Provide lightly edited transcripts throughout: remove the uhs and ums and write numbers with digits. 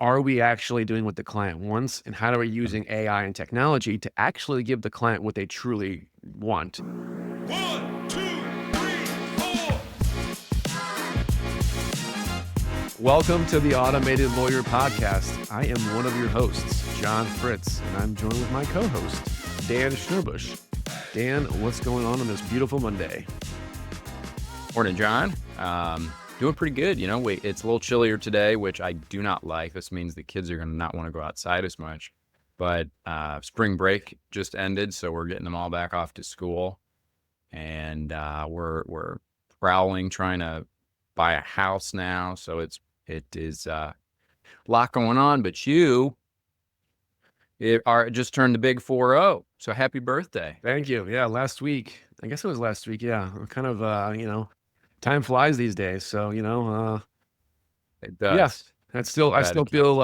are we actually doing what the client wants? And how are we using AI and technology to actually give the client what they truly want? 1, 2, 3, 4. Welcome to the Automated Lawyer Podcast. I am one of your hosts, John Fritz, and I'm joined with my co-host, Dan Schnurbusch. Dan, what's going on this beautiful Monday? Morning, John. Doing pretty good. It's a little chillier today, which I do not like. This means the kids are going to not want to go outside as much. But spring break just ended, so we're getting them all back off to school. And we're prowling, trying to buy a house now. So it is a lot going on. But you just turned the big 4-0. So happy birthday. Thank you. Yeah, last week. I guess it was last week. Yeah, kind of, time flies these days. So, It does. yeah, I still feel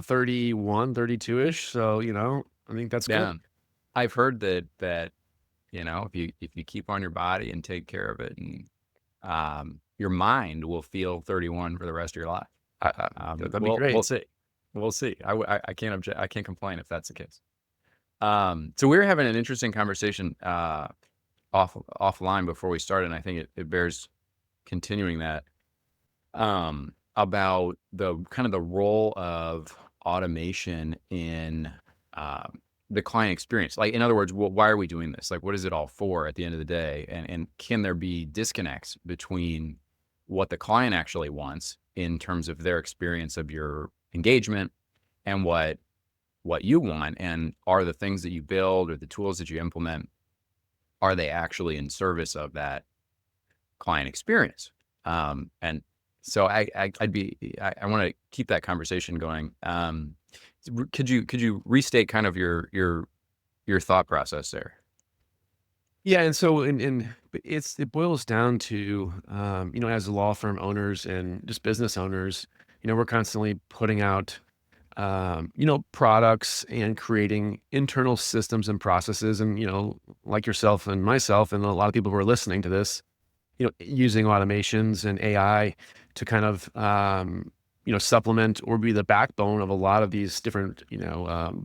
31, 32-ish. So, I think that's Yeah. good. I've heard that if you keep on your body and take care of it, and your mind will feel 31 for the rest of your life. That'd be great. We'll see. I can't complain if that's the case. So we were having an interesting conversation offline before we started, and I think it bears continuing that, about the kind of the role of automation in the client experience. Like, in other words, why are we doing this? Like, what is it all for at the end of the day? And can there be disconnects between what the client actually wants in terms of their experience of your engagement and what you want? And are the things that you build or the tools that you implement, are they actually in service of that client experience? And so I want to keep that conversation going. Could you restate kind of your thought process there? Yeah, and so it boils down to as law firm owners and just business owners, we're constantly putting out products and creating internal systems and processes, and like yourself and myself and a lot of people who are listening to this, using automations and AI to kind of supplement or be the backbone of a lot of these different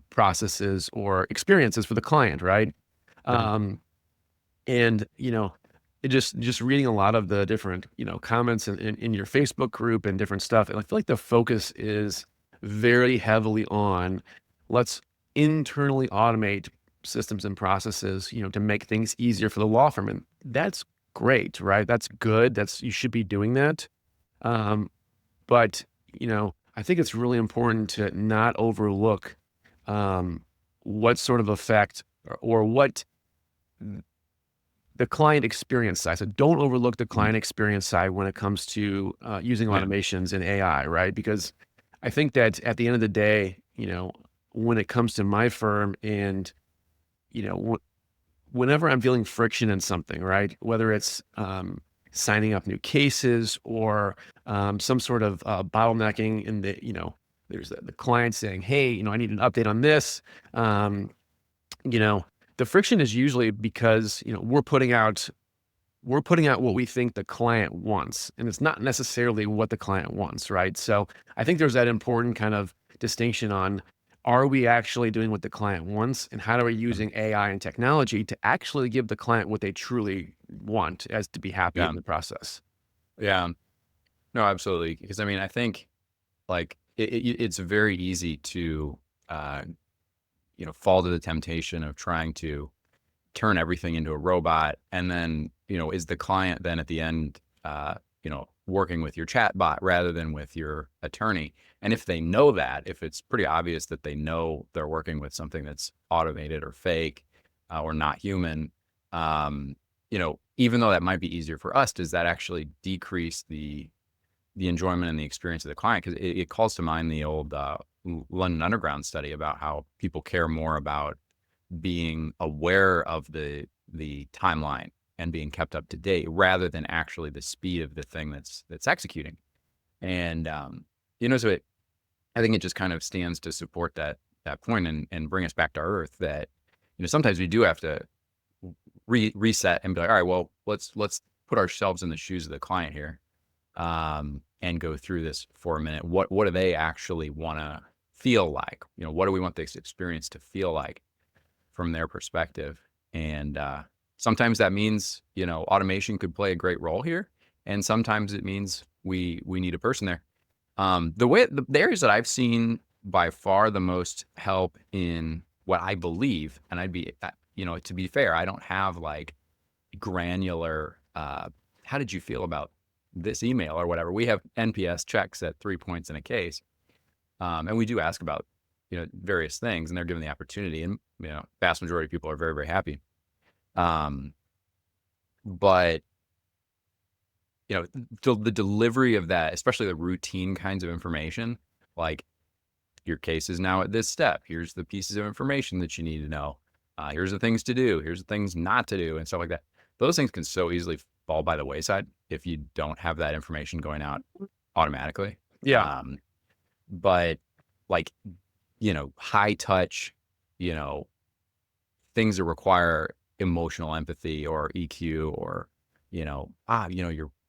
processes or experiences for the client, right? Mhm. And it just reading a lot of the different comments in your Facebook group and different stuff, and I feel like the focus is very heavily on let's internally automate systems and processes, to make things easier for the law firm. And that's great, right? That's good. You should be doing that. But, I think it's really important to not overlook what sort of effect or what the client experience side. So don't overlook the client experience side when it comes to using Yeah. automations and AI, right? Because I think that at the end of the day, when it comes to my firm and, whenever I'm feeling friction in something, right? Whether it's signing up new cases or some sort of bottlenecking in there's the client saying, hey, I need an update on this. The friction is usually because, we're putting out what we think the client wants, and it's not necessarily what the client wants, right? So I think there's that important kind of distinction on, are we actually doing what the client wants, and how are we using AI and technology to actually give the client what they truly want as to be happy Yeah. in the process? Yeah. No, absolutely. Because I think, like, it's very easy to fall to the temptation of trying to turn everything into a robot, and then is the client then at the end working with your chat bot rather than with your attorney? And if they know that, if it's pretty obvious that they know they're working with something that's automated or fake or not human, even though that might be easier for us, does that actually decrease the enjoyment and the experience of the client? Because it calls to mind the old London Underground study about how people care more about being aware of the timeline and being kept up to date rather than actually the speed of the thing that's executing. And so I think it just kind of stands to support that point and bring us back to earth, that sometimes we do have to reset and be like, all right, well, let's put ourselves in the shoes of the client here. and go through this for a minute. What do they actually want to feel like? What do we want this experience to feel like from their perspective? And sometimes that means, automation could play a great role here. And sometimes it means we need a person there. The areas that I've seen by far the most help in what I believe, and I'd be, to be fair, I don't have like granular, how did you feel about this email or whatever. We have NPS checks at 3 points in a case. And we do ask about, various things, and they're given the opportunity, and, vast majority of people are very, very happy. But the delivery of that, especially the routine kinds of information, like your case is now at this step. Here's the pieces of information that you need to know. Here's the things to do. Here's the things not to do, and stuff like that. Those things can so easily fall by the wayside if you don't have that information going out automatically. Yeah. But like, high touch, things that require emotional empathy or EQ, or, your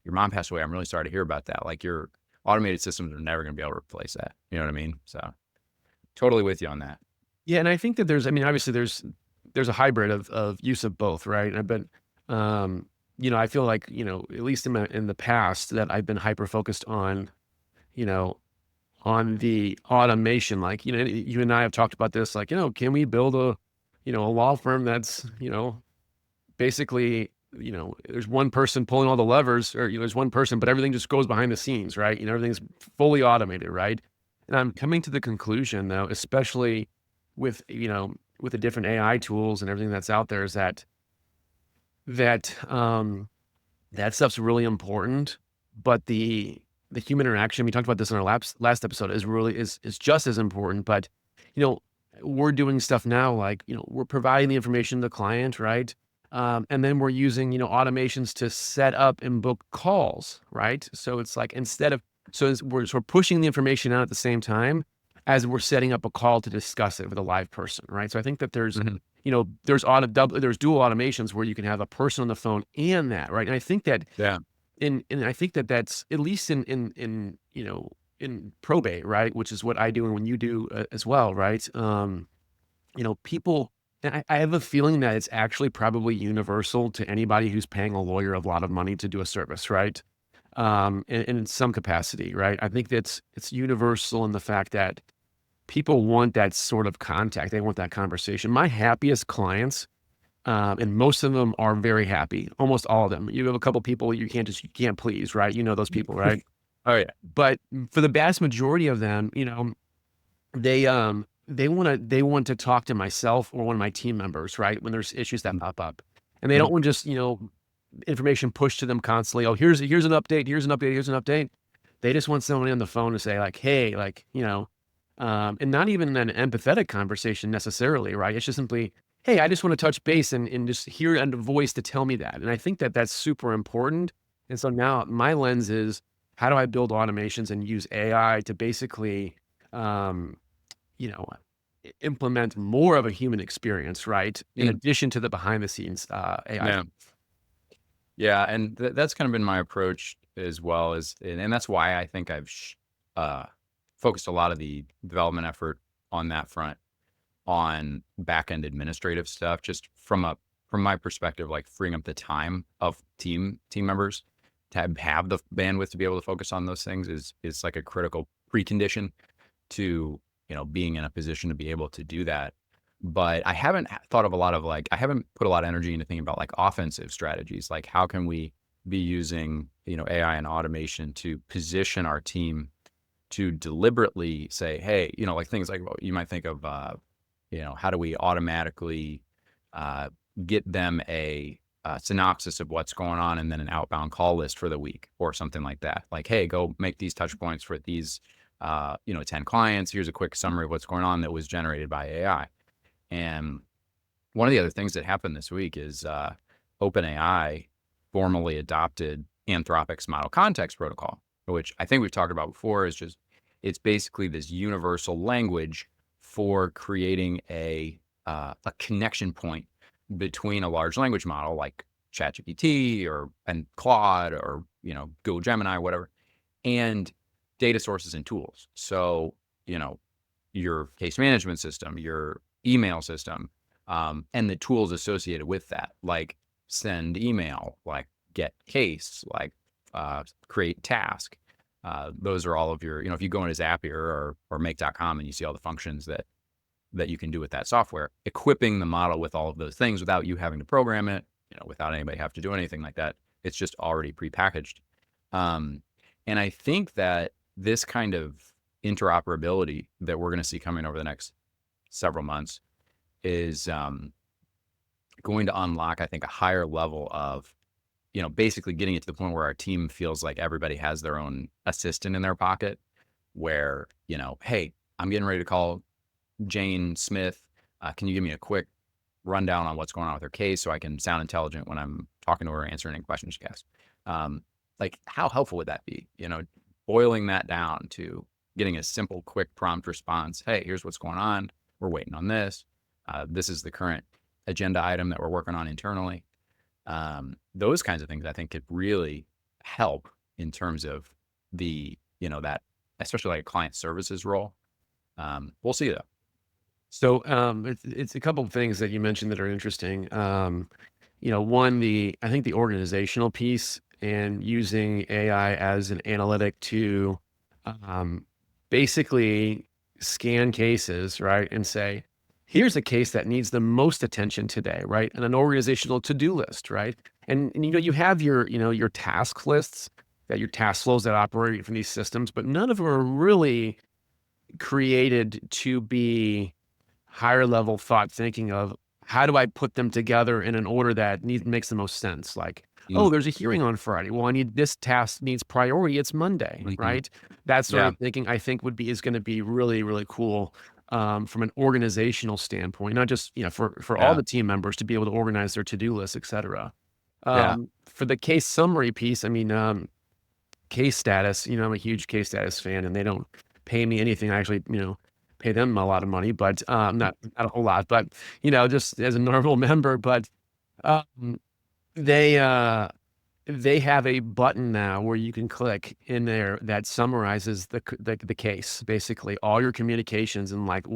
mom passed away. I'm really sorry to hear about that. Like, your automated systems are never going to be able to replace that. You know what I mean? So totally with you on that. Yeah, and I think that obviously there's a hybrid of use of both, right? And I've been, I feel like, at least in the past, that I've been hyper focused on, on the automation. Like, you and I have talked about this, like, can we build a law firm that's, basically, there's one person pulling all the levers, or, there's one person, but everything just goes behind the scenes, right? Everything's fully automated, right? And I'm coming to the conclusion, though, especially with, with the different AI tools and everything that's out there, is that that stuff's really important, but the human interaction, we talked about this in our last episode, is just as important. But, we're doing stuff now, like, we're providing the information to the client, right? And then we're using, automations to set up and book calls, right? So it's like, we're pushing the information out at the same time as we're setting up a call to discuss it with a live person, right? So I think that there's, there's dual automations where you can have a person on the phone and that, right? And I think that, Yeah. and I think that that's at least in probate, right? Which is what I do and when you do as well, right? People, and I have a feeling that it's actually probably universal to anybody who's paying a lawyer a lot of money to do a service, right? In some capacity, right? I think it's universal in the fact that people want that sort of contact. They want that conversation. My happiest clients, and most of them are very happy. Almost all of them. You have a couple people you can't please, right? You know those people, right? Oh yeah. But for the vast majority of them, they want to talk to myself or one of my team members, right? When there's issues that pop up, and they don't want just information pushed to them constantly. Oh, here's an update. Here's an update. Here's an update. They just want somebody on the phone to say, like, hey, like, and not even an empathetic conversation necessarily, right? It's just simply, hey, I just want to touch base and just hear a voice to tell me that. And I think that that's super important. And so now my lens is, how do I build automations and use AI to basically, implement more of a human experience, right? In addition to the behind the scenes AI. Yeah. Yeah, and that's kind of been my approach as well, and that's why I think I've focused a lot of the development effort on that front, on back-end administrative stuff, just from my perspective, like freeing up the time of team members to have the bandwidth to be able to focus on those things is like a critical precondition to, being in a position to be able to do that. But I haven't thought of I haven't put a lot of energy into thinking about like offensive strategies. Like, how can we be using, AI and automation to position our team to deliberately say, hey, like things like what you might think of, how do we automatically get them a synopsis of what's going on, and then an outbound call list for the week or something like that. Like, hey, go make these touch points for these, 10 clients. Here's a quick summary of what's going on that was generated by AI. And one of the other things that happened this week is OpenAI formally adopted Anthropic's model context protocol, which I think we've talked about before. It's basically this universal language for creating a connection point between a large language model like ChatGPT and Claude, or Google Gemini, whatever, and data sources and tools. So, your case management system, your email system, and the tools associated with that, like send email, like get case, like create task. Those are all of your, if you go into Zapier or make.com and you see all the functions that you can do with that software, equipping the model with all of those things without you having to program it, without anybody have to do anything like that. It's just already prepackaged. And I think that this kind of interoperability that we're going to see coming over the next several months is going to unlock, I think, a higher level of, basically getting it to the point where our team feels like everybody has their own assistant in their pocket where, hey, I'm getting ready to call Jane Smith. Can you give me a quick rundown on what's going on with her case so I can sound intelligent when I'm talking to her, answering any questions she asks? Like, how helpful would that be? Boiling that down to getting a simple, quick prompt response. Hey, here's what's going on. We're waiting on this. This is the current agenda item that we're working on internally. Those kinds of things I think could really help in terms of the, that, especially like a client services role. We'll see though. So it's a couple of things that you mentioned that are interesting. One, I think the organizational piece and using AI as an analytic to basically scan cases, right, and say, here's a case that needs the most attention today, right, and an organizational to-do list, right, and you have your task lists, that your task flows that operate from these systems, but none of them are really created to be higher level thought thinking of how do I put them together in an order that makes the most sense? Like, oh, there's a hearing on Friday. Well, this task needs priority. It's Monday, right? That sort Yeah. of thinking, I think, is going to be really, really cool from an organizational standpoint, not just for all Yeah. the team members to be able to organize their to-do lists, et cetera. Yeah. For the case summary piece, I mean, case status. I'm a huge case status fan, and they don't pay me anything. I actually, pay them a lot of money, but not a whole lot, but just as a normal member. But um, they have a button now where you can click in there that summarizes the case, basically all your communications and like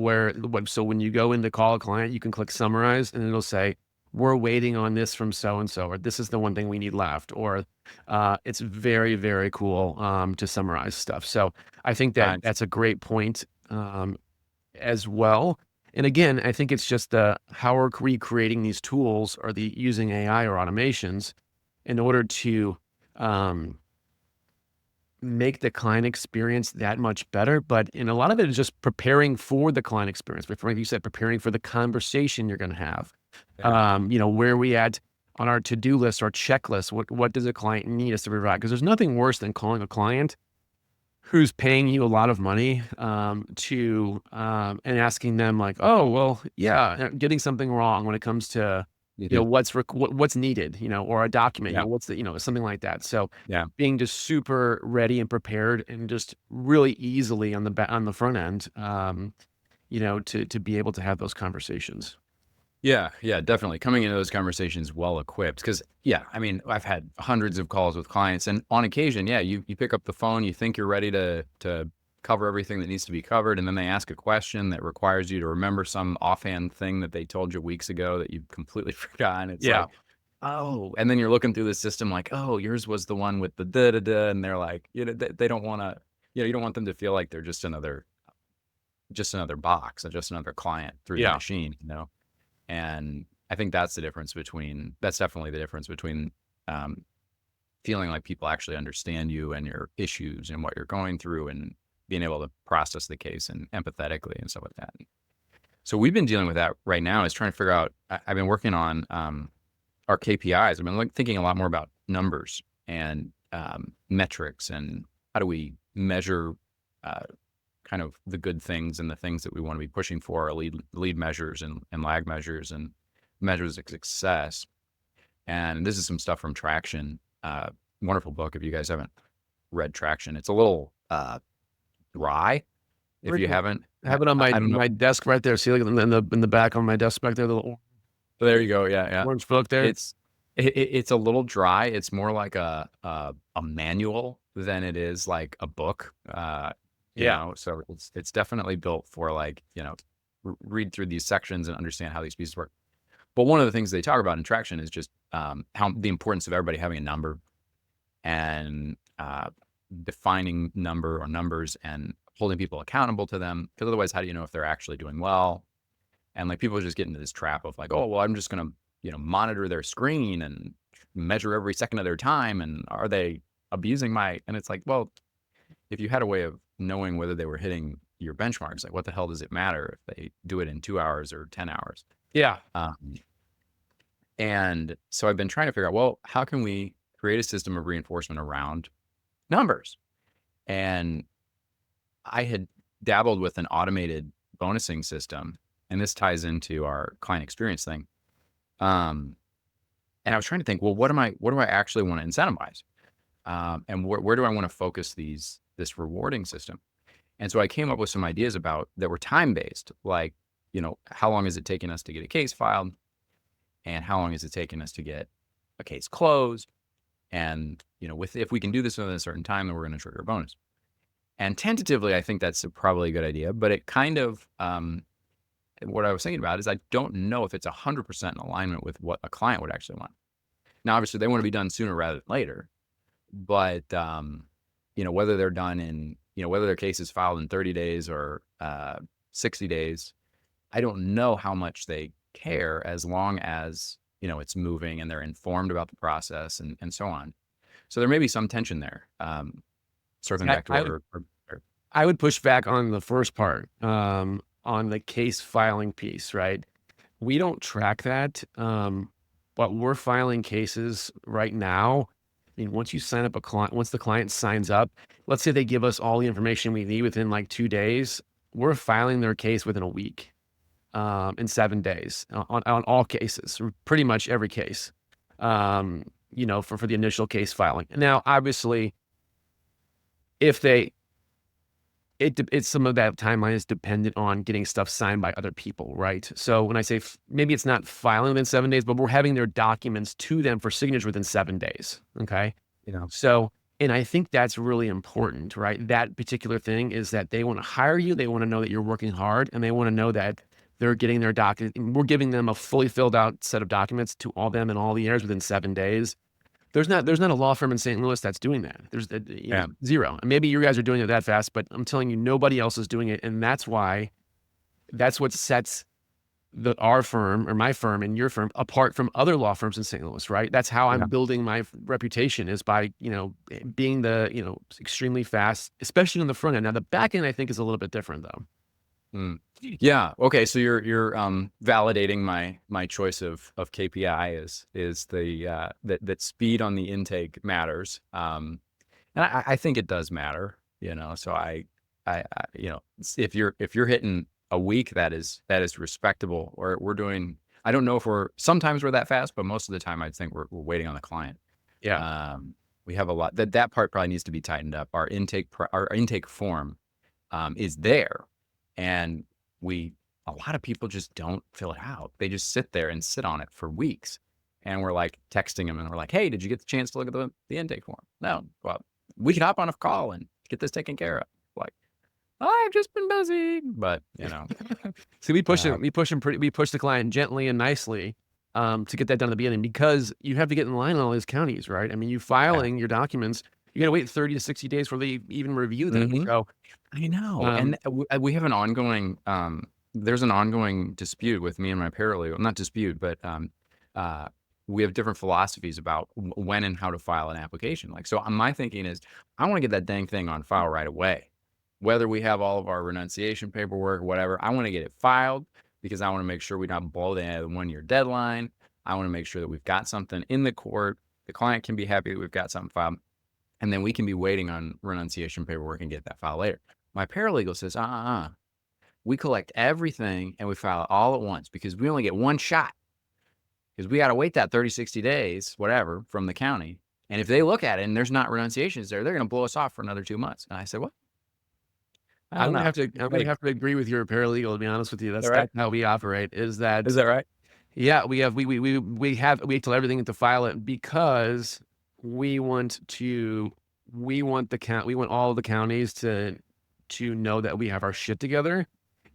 so when you go in to call a client, you can click summarize and it'll say, we're waiting on this from so-and-so, or this is the one thing we need left, or it's very, very cool to summarize stuff. So I think Nice. that's a great point as well. And again, I think it's just how are we creating these tools or using AI or automations in order to make the client experience that much better. But in a lot of it is just preparing for the client experience. Like you said, preparing for the conversation you're going to have. Where are we at on our to-do list or checklist? What does a client need us to provide? Because there's nothing worse than calling a client who's paying you a lot of money and asking them like, oh, well, yeah, getting something wrong when it comes to what's needed, or a document, Yeah. what's something like that. So Yeah. being just super ready and prepared and just really easily on the front end, to be able to have those conversations. Yeah, definitely. Coming into those conversations well equipped. Because, I mean, I've had hundreds of calls with clients, and on occasion, you pick up the phone, you think you're ready to cover everything that needs to be covered, and then they ask a question that requires you to remember some offhand thing that they told you weeks ago that you've completely forgotten. It's like, oh, and then you're looking through the system like, oh, yours was the one with the da-da-da, and they're like, they don't want to, you don't want them to feel like they're just another box, or just another client through the machine, And I think that's definitely the difference between feeling like people actually understand you and your issues and what you're going through and being able to process the case and empathetically and stuff like that. So we've been dealing with that right now, is trying to figure out, I've been working on our KPIs. I've been thinking a lot more about numbers and metrics and how do we measure kind of the good things and the things that we want to be pushing for, our lead measures and lag measures and measures of success. And this is some stuff from Traction. Wonderful book. If you guys haven't read Traction, it's a little dry. If you haven't, I have it on my desk right there. See, like in the back on my desk back there, the little there you go. Yeah. orange book there. It's a little dry. It's more like a manual than it is like a book. Yeah. So it's definitely built for like, read through these sections and understand how these pieces work. But one of the things they talk about in traction is just how the importance of everybody having a number and defining number or numbers and holding people accountable to them. Because otherwise, how do you know if they're actually doing well? And like people just get into this trap of like, oh, well, I'm just going to, monitor their screen and measure every second of their time. And are they abusing and it's like, well, if you had a way of knowing whether they were hitting your benchmarks, like what the hell does it matter if they do it in 2 hours or 10 hours? Yeah. And so I've been trying to figure out, well, how can we create a system of reinforcement around numbers? And I had dabbled with an automated bonusing system, and this ties into our client experience thing. And I was trying to think, well, what do I actually want to incentivize? And where do I want to focus this rewarding system? And so I came up with some ideas that were time-based, like, how long is it taking us to get a case filed? And how long is it taking us to get a case closed? And, if we can do this within a certain time, then we're going to trigger a bonus. And tentatively, I think that's probably a good idea, but it kind of, what I was thinking about is I don't know if it's 100% in alignment with what a client would actually want. Now, obviously they want to be done sooner rather than later, but, whether they're done in, whether their case is filed in 30 days or 60 days, I don't know how much they care as long as, it's moving and they're informed about the process and so on. So there may be some tension there. Circling back to I would push back on the first part, on the case filing piece, right? We don't track that, but we're filing cases right now. I mean, once you sign up a client, once the client signs up, let's say they give us all the information we need within like 2 days, we're filing their case within a week, in 7 days on all cases, or pretty much every case, for the initial case filing. Now, obviously, if it's some of that timeline is dependent on getting stuff signed by other people, right? So when I say maybe it's not filing within 7 days, but we're having their documents to them for signature within 7 days. Okay. So, and I think that's really important, right? That particular thing is that they want to hire you. They want to know that you're working hard, and they want to know that they're getting their document. We're giving them a fully filled out set of documents to all them in all the areas within 7 days. There's not a law firm in St. Louis that's doing that. There's zero. And maybe you guys are doing it that fast, but I'm telling you, nobody else is doing it. And that's what sets our firm or my firm and your firm apart from other law firms in St. Louis, right? That's how I'm building my reputation, is by, being extremely fast, especially on the front end. Now the back end, I think, is a little bit different though. Yeah. Okay. So you're validating my choice of KPI is the that speed on the intake matters. And I think it does matter, so I if you're hitting a week that is respectable, or we're doing, I don't know if sometimes we're that fast, but most of the time I think we're waiting on the client. Yeah. We have a lot that part probably needs to be tightened up. Our intake form is there. And a lot of people just don't fill it out. They just sit there and sit on it for weeks. And we're like texting them and we're like, hey, did you get the chance to look at the intake form? No. Well, we could hop on a call and get this taken care of. Like, I've just been busy, but See, we push the client gently and nicely, to get that done at the beginning, because you have to get in line in all these counties, right? I mean, you filing your documents, you got to wait 30 to 60 days before they even review them. Mhm. So I know. And we have an ongoing, there's an ongoing dispute with me and my paralegal, not dispute, but we have different philosophies about when and how to file an application. Like, so my thinking is I want to get that dang thing on file right away. Whether we have all of our renunciation paperwork, whatever, I want to get it filed because I want to make sure we don't blow the 1-year deadline. I want to make sure that we've got something in the court. The client can be happy that we've got something filed. And then we can be waiting on renunciation paperwork and get that file later. My paralegal says, we collect everything and we file it all at once because we only get one shot. Because we got to wait that 30, 60 days, whatever, from the county. And if they look at it and there's not renunciations there, they're going to blow us off for another 2 months. And I said, what? I'm gonna have to agree with your paralegal, to be honest with you. That's how we operate. Is that right? Yeah, we wait till everything to file it, because we want to we want all the counties to know that we have our shit together.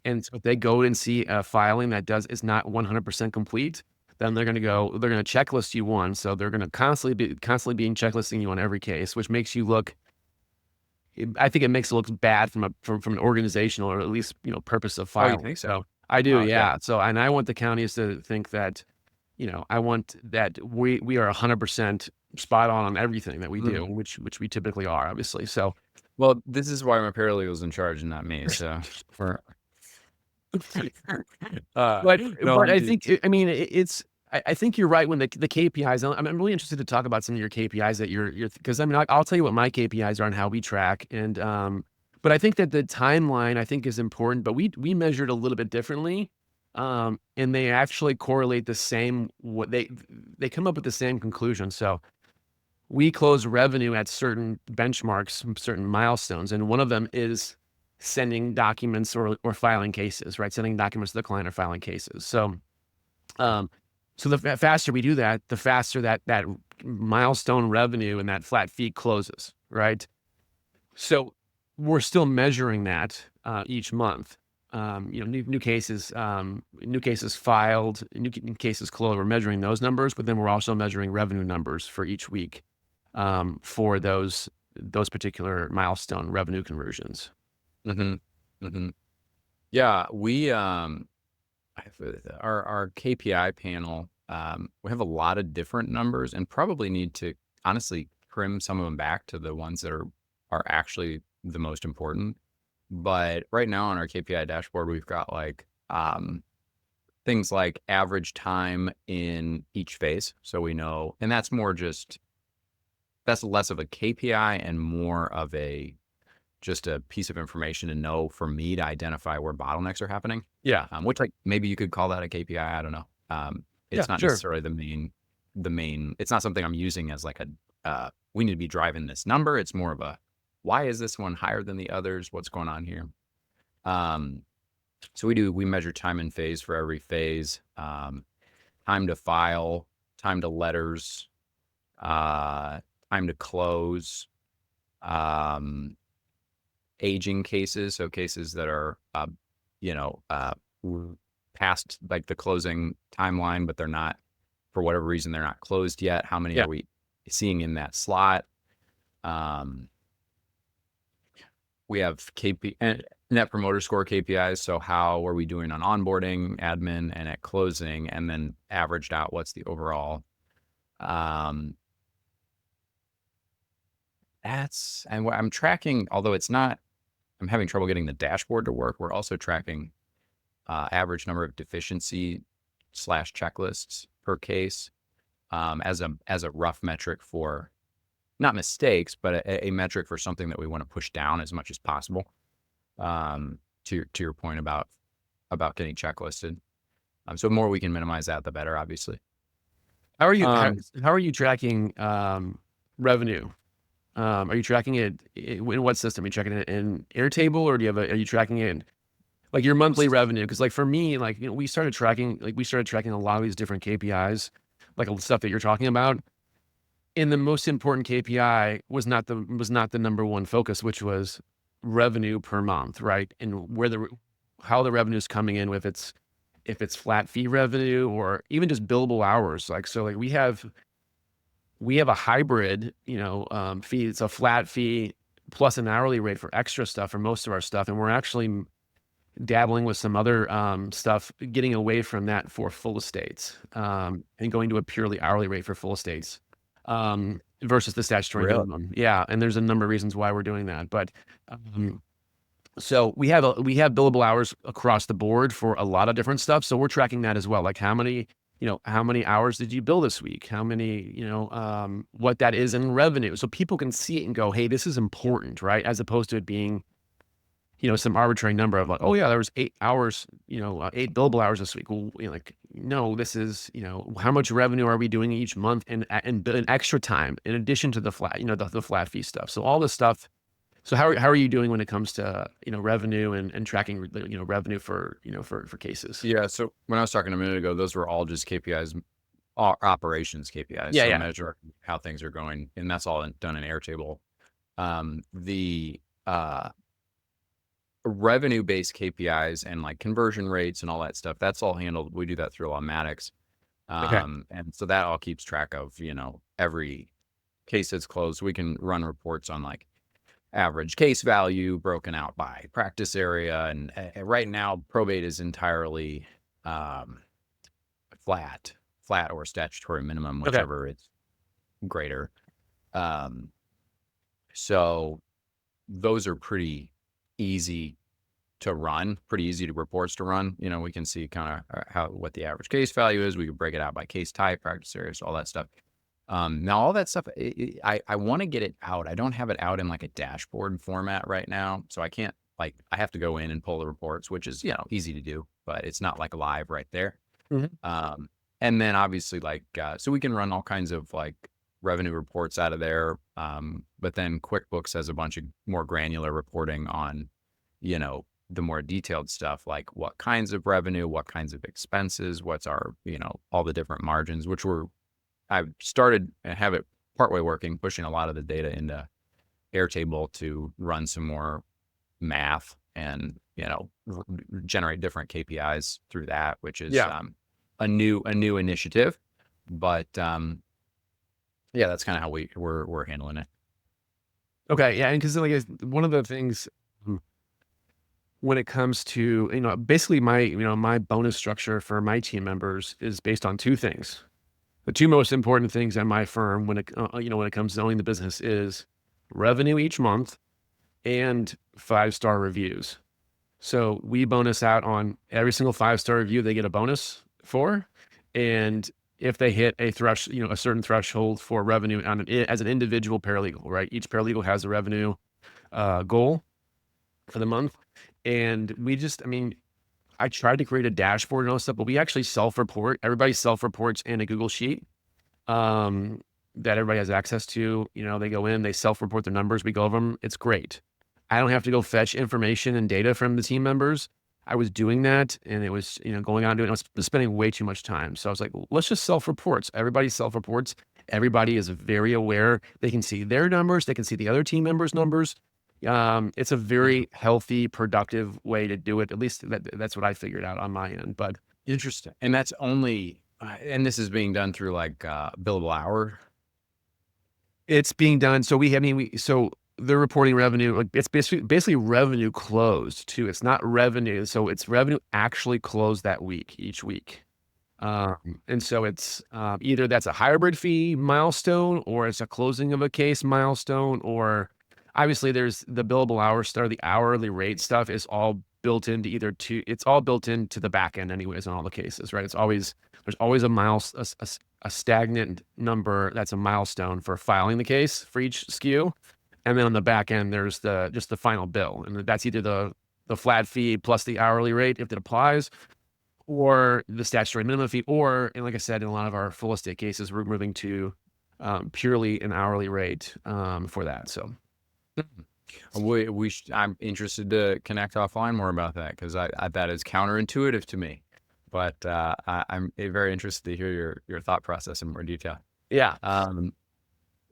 And so if they go and see a filing that is not 100% complete, then they're gonna checklist you one. So they're gonna constantly being checklisting you on every case, which makes you look. I think it makes it look bad from an organizational, or at least, purpose of Oh, you filing. think so? So I do, Oh, yeah. yeah. So, and I want the counties to think that, I want that we are 100% spot on everything that we do, Mhm. which we typically are, obviously. So, Well, this is why my paralegal's in charge and not me. So we're no, but I'm I just think, I mean, it's, I think you're right when the KPIs. I'm really interested to talk about some of your KPIs that because I mean, I'll tell you what my KPIs are and how we track. And but I think that the timeline, I think, is important. But we measured a little bit differently, and they actually correlate the same. They come up with the same conclusion. So we close revenue at certain benchmarks, certain milestones, and one of them is sending documents or filing cases, right? Sending documents to the client or filing cases. So, um, so the faster we do that, the faster that milestone revenue and that flat fee closes, right? So we're still measuring that each month. New cases, filed, new cases closed. We're measuring those numbers, but then we're also measuring revenue numbers for each week for those particular milestone revenue conversions. Mhm. Mhm. Yeah, we I have our KPI panel. We have a lot of different numbers, and probably need to honestly trim some of them back to the ones that are actually the most important. But right now on our KPI dashboard, we've got like things like average time in each phase, so we know, and that's less of a KPI and more of just a piece of information to know for me to identify where bottlenecks are happening. Yeah. Which, like, maybe you could call that a KPI. I don't know. Yeah, It's not sure. necessarily the main. It's not something I'm using as like we need to be driving this number. It's more of a, why is this one higher than the others? What's going on here? Um, so we measure time in phase for every phase, time to file, time to letters, time to close, um, aging cases, so cases that are, you know, uh, past like the closing timeline, but they're not, for whatever reason, they're not closed yet. How many Yeah. are we seeing in that slot? Um, we have and net promoter score KPIs. So how are we doing on onboarding, admin, and at closing, and then averaged out what's the overall. Um, and what I'm tracking, although I'm having trouble getting the dashboard to work. We're also tracking average number of deficiency / checklists per case, as a rough metric for not mistakes, but a metric for something that we want to push down as much as possible. To your point about getting checklisted. So the more we can minimize that, the better, obviously. How are you Um, how are you tracking revenue? Are you tracking it in what system? Are you tracking it in Airtable, or are you tracking it in, like, your monthly revenue? Because, like, for me, like, we started tracking a lot of these different KPIs, like all the stuff that you're talking about. And the most important KPI was not the number one focus, which was revenue per month, right? And how the revenue is coming in, if it's flat fee revenue or even just billable hours. Like, so, like, we have a hybrid, fee. It's a flat fee plus an hourly rate for extra stuff for most of our stuff, and we're actually dabbling with some other stuff, getting away from that for full estates, and going to a purely hourly rate for full estates, versus the statutory Really? minimum. Yeah, and there's a number of reasons why we're doing that, but so we have billable hours across the board for a lot of different stuff. So we're tracking that as well. Like, how many hours did you bill this week? How many, what that is in revenue. So people can see it and go, hey, this is important, right? As opposed to it being, some arbitrary number of, like, oh yeah, there was 8 hours, 8 billable hours this week. Well, like, no, this is, how much revenue are we doing each month, and extra time in addition to the flat, the flat fee stuff. So all this stuff. So how are you doing when it comes to, revenue and tracking, revenue for, for cases? Yeah. So when I was talking a minute ago, those were all just KPIs, operations KPIs. Yeah, So yeah. measure how things are going, and that's all done in Airtable. The revenue-based KPIs and like conversion rates and all that stuff, that's all handled. We do that through Automatics. Okay. And so that all keeps track of, every case that's closed. We can run reports on like average case value broken out by practice area. And right now, probate is entirely um, flat or statutory minimum, Okay. whichever is greater. Um, so those are pretty easy to run, pretty easy to reports to run. We can see kind of what the average case value is. We can break it out by case type, practice areas, all that stuff. Now all that stuff, I want to get it out. I don't have it out in like a dashboard format right now. So I can't I have to go in and pull the reports, which is, easy to do, but it's not like live right there. Mhm. And then obviously so we can run all kinds of like revenue reports out of there. But then QuickBooks has a bunch of more granular reporting on, the more detailed stuff, like what kinds of revenue, what kinds of expenses, what's our, all the different margins, which I've started and have it partway working, pushing a lot of the data into Airtable to run some more math and, generate different KPIs through that, which is Yeah. a new initiative. But yeah, that's kind of how we're handling it. Okay. Yeah. And because like one of the things when it comes to, basically my bonus structure for my team members is based on two things. The two most important things in my firm when it comes to owning the business is revenue each month and 5-star reviews. So we bonus out on every single 5-star review they get a bonus for. And if they hit a certain threshold for revenue as an individual paralegal, right? Each paralegal has a revenue goal for the month. And I tried to create a dashboard and all this stuff, but we actually self-report. Everybody self-reports in a Google Sheet that everybody has access to. They go in, they self-report their numbers. We go over them. It's great. I don't have to go fetch information and data from the team members. I was doing that, and it was, going on doing. I was spending way too much time. So I was like, let's just self-reports. Everybody self-reports. Everybody is very aware. They can see their numbers. They can see the other team members' numbers. It's a very healthy, productive way to do it. At least that's what I figured out on my end. But Interesting. And that's only, and this is being done through like billable hour. it's being done. So so they're reporting revenue. Like it's basically revenue closed too. It's not revenue. So it's revenue actually closed that week, each week. And so it's either that's a hybrid fee milestone or it's a closing of a case milestone, or obviously there's the billable hour stuff, the hourly rate stuff is all built into it's all built into the back end anyways in all the cases, right? There's always a stagnant number that's a milestone for filing the case for each SKU. And then on the back end, there's just the final bill. And that's either the flat fee plus the hourly rate if it applies, or the statutory minimum fee, and like I said, in a lot of our full estate cases, we're moving to purely an hourly rate for that. So I'm interested to connect offline more about that because I that is counterintuitive to me, but I'm very interested to hear your thought process in more detail. yeah,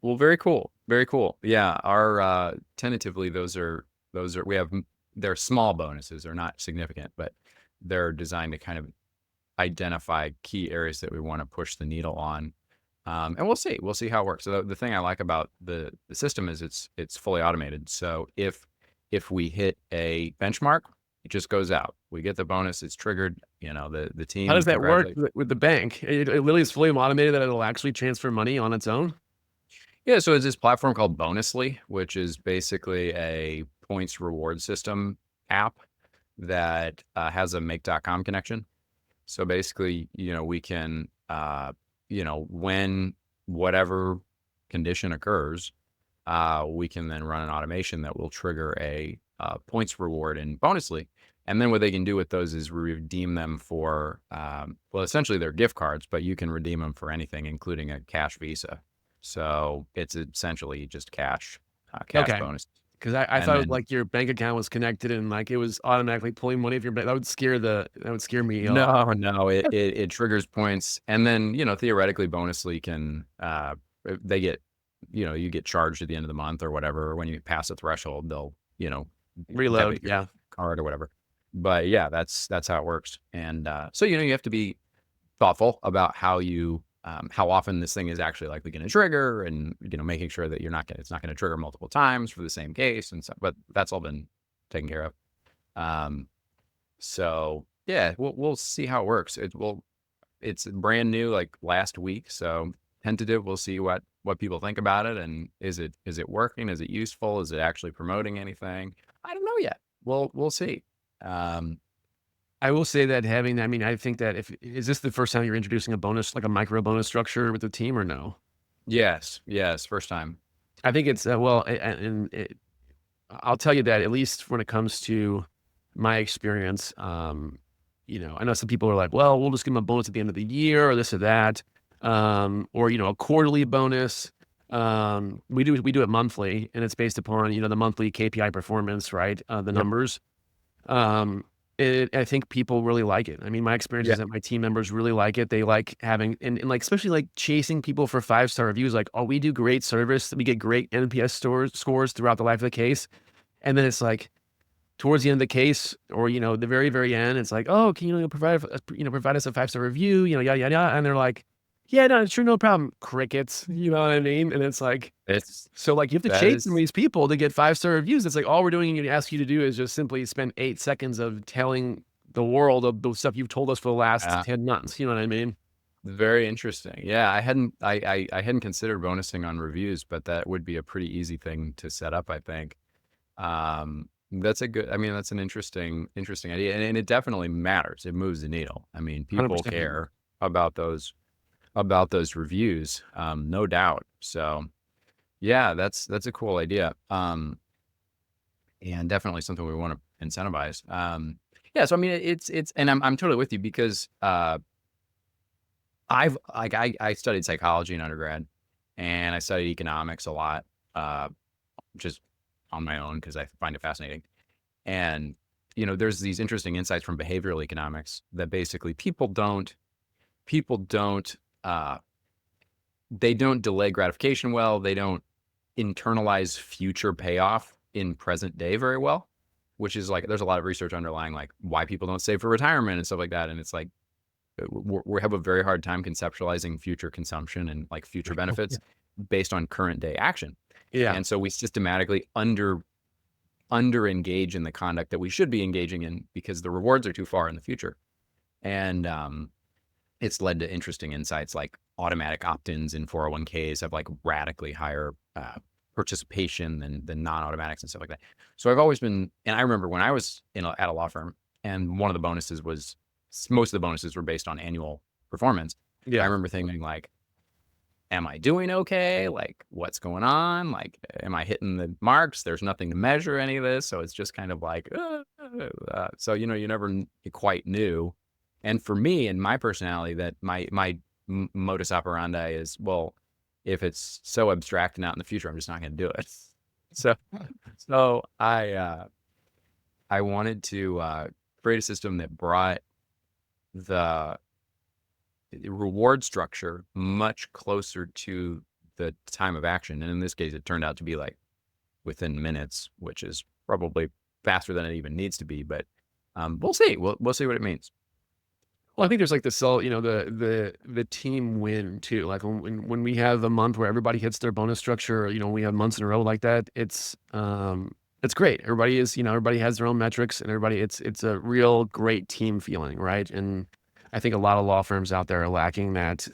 Well, very cool, very cool. Yeah, our tentatively they're small bonuses, they're not significant, but they're designed to kind of identify key areas that we want to push the needle on. And we'll see how it works. So the thing I like about the system is it's fully automated. So if we hit a benchmark, it just goes out. We get the bonus. It's triggered. The how team does that work congratulates. with the bank? It literally is fully automated that it'll actually transfer money on its own. Yeah. So it's this platform called Bonusly, which is basically a points reward system app that has a make.com connection. So basically, we can, when whatever condition occurs, we can then run an automation that will trigger a points reward in Bonusly. And then what they can do with those is redeem them for, essentially they're gift cards, but you can redeem them for anything, including a cash Visa. So it's essentially just cash Okay. bonus. Because I And thought it was then like your bank account was connected and like it was automatically pulling money if your bank. That would scare me off. no, it triggers points. And then, theoretically Bonusly can, they get you get charged at the end of the month or whatever. When you pass a threshold, they'll, Reload. debit your Yeah. card or whatever. But yeah, that's how it works. And so you have to be thoughtful about how often this thing is actually likely going to trigger, and making sure that it's not going to trigger multiple times for the same case and stuff. But that's all been taken care of. Um, so yeah, we'll see how it works. It's brand new, like last week, so tentative. We'll see what people think about it, and is it working? Is it useful? Is it actually promoting anything? I don't know yet. We'll see. Um, I will say that I mean, I think that is this the first time you're introducing a bonus, like a micro bonus structure with the team or no? yes, first time. I think it's, well, I'll tell you that at least when it comes to my experience, I know some people are like, well, we'll just give them a bonus at the end of the year or this or that, or, a quarterly bonus. We do it monthly, and it's based upon, the monthly KPI performance, right? The Yep. numbers. Um, I think people really like it. I mean, my experience Yeah. is that my team members really like it. They like having, and like, especially like chasing people for 5-star reviews. Like, oh, we do great service. We get great NPS scores throughout the life of the case. And then it's like towards the end of the case, or, the very, very end, it's like, oh, can you provide us a 5-star review, yada, yada, yada. And they're like, yeah, no, sure, no problem. Crickets, you know what I mean? And it's like, It's so, like, you have to that chase some of is these people to get 5-star reviews. It's like, all we're doing and ask you to do is just simply spend 8 seconds of telling the world of the stuff you've told us for the last uh, 10 months, you know what I mean? very interesting. Yeah, I hadn't considered bonusing on reviews, but that would be a pretty easy thing to set up, I think. I mean, that's an interesting idea, and it definitely matters. It moves the needle. I mean, people 100%. care about those reviews, no doubt. So yeah, that's a cool idea. And definitely something we want to incentivize. Yeah, so I mean, and I'm totally with you because I studied psychology in undergrad, and I studied economics a lot, just on my own because I find it fascinating. And there's these interesting insights from behavioral economics that basically people don't uh, they don't delay gratification well. They don't internalize future payoff in present day very well, which is like there's a lot of research underlying like why people don't save for retirement and stuff like that. And it's like we have a very hard time conceptualizing future consumption and like future Yeah. benefits based on current day action. Yeah. And so we systematically under engage in the conduct that we should be engaging in because the rewards are too far in the future. And it's led to interesting insights like automatic opt-ins in 401ks have like radically higher participation than non-automatics and stuff like that. So I've always been, and I remember when I was at a law firm, and one of the bonuses was most of the bonuses were based on annual performance. I Yeah. remember thinking like, am I doing okay? Like, what's going on? Like, am I hitting the marks? There's nothing to measure any of this. So it's just kind of like, so, you never quite knew. And for me and my personality, that my modus operandi is, well, if it's so abstract and out in the future, I'm just not going to do it. So, so I wanted to create a system that brought the reward structure much closer to the time of action. And in this case, it turned out to be like within minutes, which is probably faster than it even needs to be. But we'll see. We'll see what it means. Well, I think there's like the team win too. Like when we have a month where everybody hits their bonus structure, or, we have months in a row like that. It's great. Everybody has their own metrics, and it's a real great team feeling, right? And I think a lot of law firms out there are lacking that.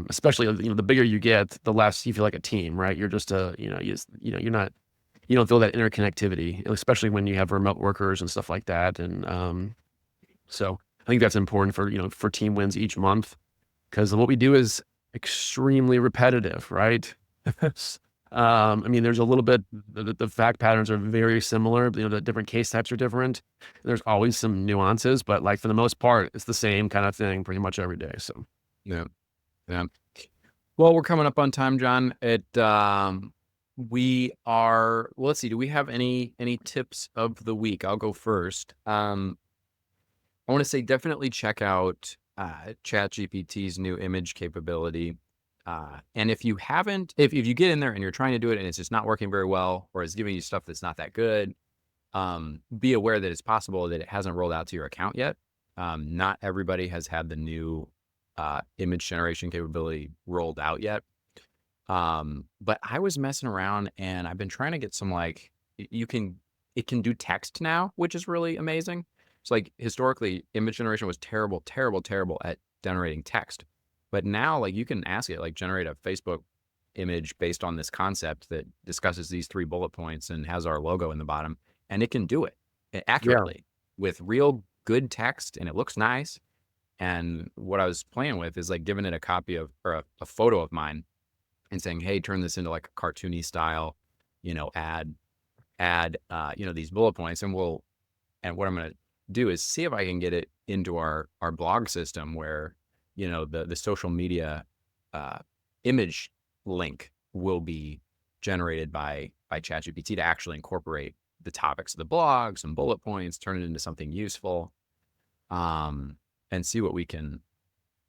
Especially, the bigger you get, the less you feel like a team, right? You're just you're not, you don't feel that interconnectivity, especially when you have remote workers and stuff like that. And so I think that's important for team wins each month, because what we do is extremely repetitive, right? I mean, there's a little bit, the fact patterns are very similar, the different case types are different. There's always some nuances, but like for the most part, it's the same kind of thing pretty much every day. So Yeah. Yeah. Well, we're coming up on time, John. We are, well, let's see, do we have any tips of the week? I'll go first. I want to say definitely check out ChatGPT's new image capability. And if you haven't, if you get in there and you're trying to do it and it's just not working very well, or it's giving you stuff that's not that good, be aware that it's possible that it hasn't rolled out to your account yet. Not everybody has had the new image generation capability rolled out yet. But I was messing around and I've been trying to get some like, it can do text now, which is really amazing. So like historically, image generation was terrible at generating text. But now like you can ask it like generate a Facebook image based on this concept that discusses these 3 bullet points and has our logo in the bottom, and it can do it Yeah. accurately with real good text, and it looks nice. And what I was playing with is like giving it a copy of, or a photo of mine, and saying, hey, turn this into like a cartoony style, add these bullet points, and what I'm going to do is see if I can get it into our blog system where, the social media image link will be generated by ChatGPT to actually incorporate the topics of the blog, some bullet points, turn it into something useful, and see what we can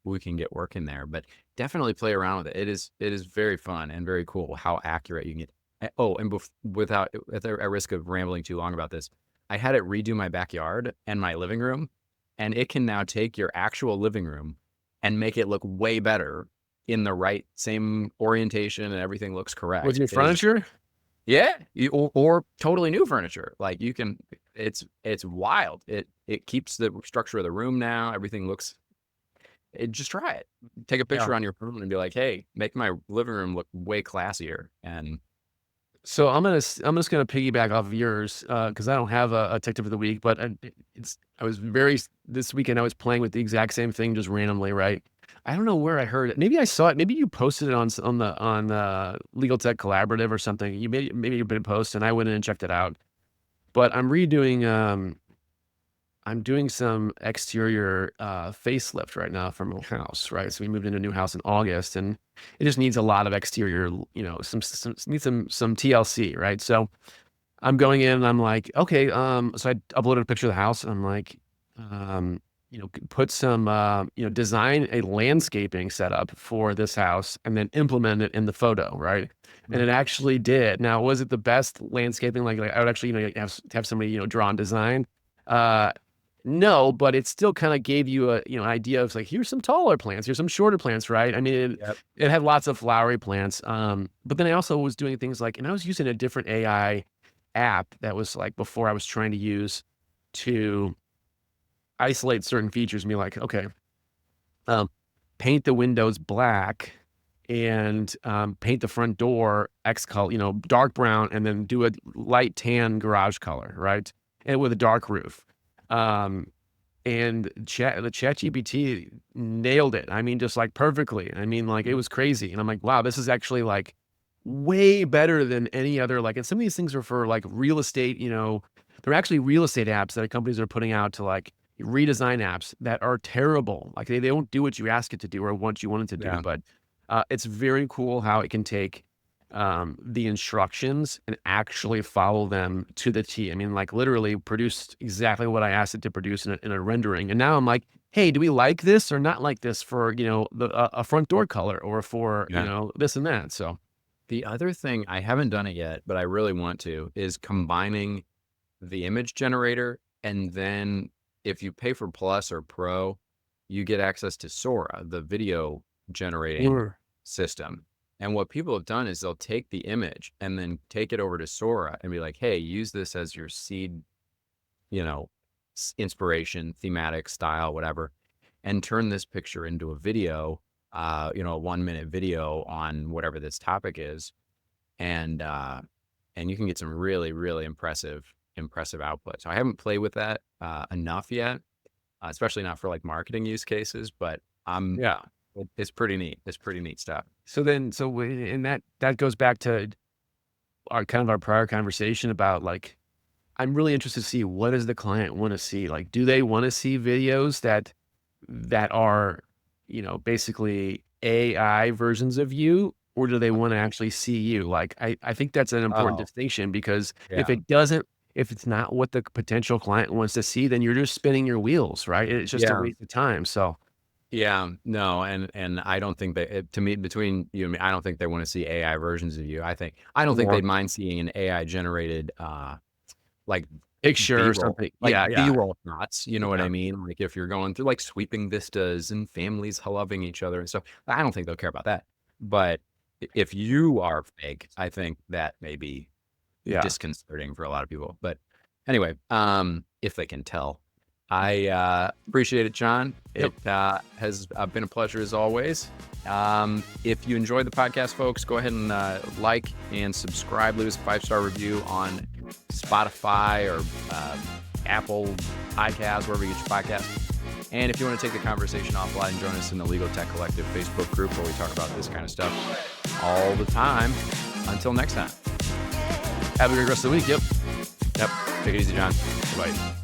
get working there. But definitely play around with it. It is very fun and very cool how accurate you can get. Oh, and without at risk of rambling too long about this, I had it redo my backyard and my living room, and it can now take your actual living room and make it look way better in the right same orientation, and everything looks correct. With your furniture? Yeah, or totally new furniture. Like you can, it's wild. It keeps the structure of the room now. Everything looks. Just try it. Take a picture on your phone and be like, "Hey, make my living room look way classier." And So I'm just gonna piggyback off of yours because I don't have a tech tip of the week, but this weekend I was playing with the exact same thing just randomly, right? I don't know where I heard it. Maybe I saw it. Maybe you posted it on the Legal Tech Collaborative or something. Maybe you put a post and I went in and checked it out. But I'm doing some exterior facelift right now for my house, right? So we moved into a new house in August, and it just needs a lot of exterior, needs some TLC, right? So I'm going in and I'm like, okay, so I uploaded a picture of the house and I'm like, put some, design a landscaping setup for this house and then implement it in the photo, right? And it actually did. Now, was it the best landscaping? Like I would actually, have somebody, draw and design. No, but it still kind of gave you a, idea of like, here's some taller plants, here's some shorter plants, right? I mean, it had lots of flowery plants. But then I also was doing things like, and I was using a different AI app that was like before I was trying to use to isolate certain features and be like, okay, paint the windows black and paint the front door X color, dark brown, and then do a light tan garage color, right? And with a dark roof. And the ChatGPT nailed it. I mean, just like perfectly. I mean, like it was crazy. And I'm like, wow, this is actually like way better than any other. Like, and some of these things are for like real estate, they're actually real estate apps that companies are putting out to like redesign apps that are terrible. Like they don't do what you ask it to do or what you want it to do. Yeah. But it's very cool how it can take the instructions and actually follow them to the T. I mean, like literally produced exactly what I asked it to produce in a rendering. And now I'm like, hey, do we like this or not like this for, a front door color or for, this and that. So the other thing, I haven't done it yet, but I really want to, is combining the image generator, and then if you pay for Plus or Pro, you get access to Sora, the video generating system. And what people have done is they'll take the image and then take it over to Sora and be like, hey, use this as your seed, inspiration, thematic style, whatever, and turn this picture into a video, a 1-minute video on whatever this topic is. And you can get some really, really impressive output. So I haven't played with that enough yet, especially not for like marketing use cases, but it's pretty neat. It's pretty neat stuff. And that goes back to our prior conversation about like, I'm really interested to see what does the client want to see? Like, do they want to see videos that are, basically AI versions of you, or do they want to actually see you? Like, I think that's an important distinction because if it's not what the potential client wants to see, then you're just spinning your wheels, right? It's just a waste of time. So Yeah, no, and I don't think to me, between you and me, I don't think they want to see AI versions of you. I don't think Or they'd mind seeing an AI generated like picture or B-roll, something. Yeah, yeah, B-roll shots. You know what yeah, I mean? Like if you're going through like sweeping vistas and families loving each other and stuff. I don't think they'll care about that. But if you are fake, I think that may be yeah. disconcerting for a lot of people. But anyway, if they can tell. I appreciate it, John. Yep. It has been a pleasure as always. If you enjoyed the podcast, folks, go ahead and like and subscribe. Leave us a 5-star review on Spotify or Apple Podcasts, wherever you get your podcast. And if you want to take the conversation offline, join us in the Legal Tech Collective Facebook group where we talk about this kind of stuff all the time. Until next time. Have a great rest of the week. Yep. Yep. Take it easy, John. Bye.